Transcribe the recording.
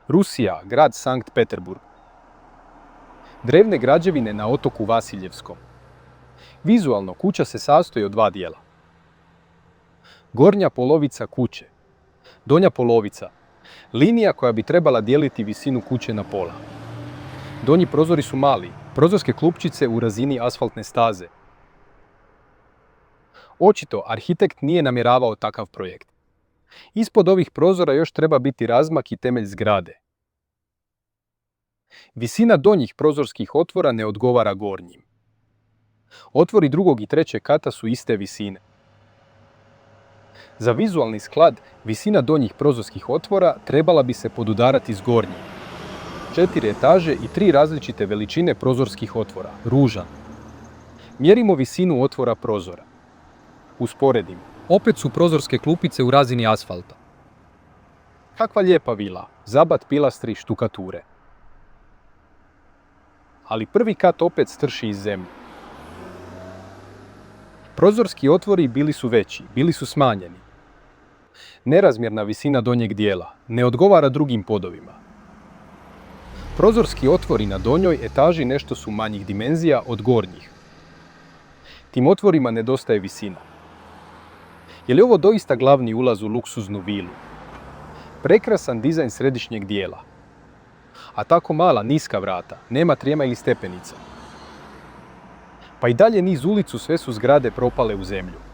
Rusija, grad Sankt Peterburg. Drevne građevine na otoku Vasiljevskom. Vizualno kuća se sastoji od dva dijela. Gornja polovica kuće. Donja polovica. Linija koja bi trebala dijeliti visinu kuće na pola. Donji prozori su mali, prozorske klupčice u razini asfaltne staze. Očito, arhitekt nije namjeravao takav projekt. Ispod ovih prozora još treba biti razmak i temelj zgrade. Visina donjih prozorskih otvora ne odgovara gornjim. Otvori drugog i trećeg kata su iste visine. Za vizualni sklad, visina donjih prozorskih otvora trebala bi se podudarati s gornjim. 4 etaže i 3 različite veličine prozorskih otvora, ružan. Mjerimo visinu otvora prozora. Usporedimo. Opet su prozorske klupice u razini asfalta. Kakva lijepa vila, zabat pilastri, štukature. Ali prvi kat opet strši iz zemlje. Prozorski otvori bili su veći, bili su smanjeni. Nerazmjerna visina donjeg dijela, ne odgovara drugim podovima. Prozorski otvori na donjoj etaži nešto su manjih dimenzija od gornjih. Tim otvorima nedostaje visina. Je li ovo doista glavni ulaz u luksuznu vilu? Prekrasan dizajn središnjeg dijela. A tako mala, niska vrata, nema trijema ili stepenica. Pa i dalje niz ulicu sve su zgrade propale u zemlju.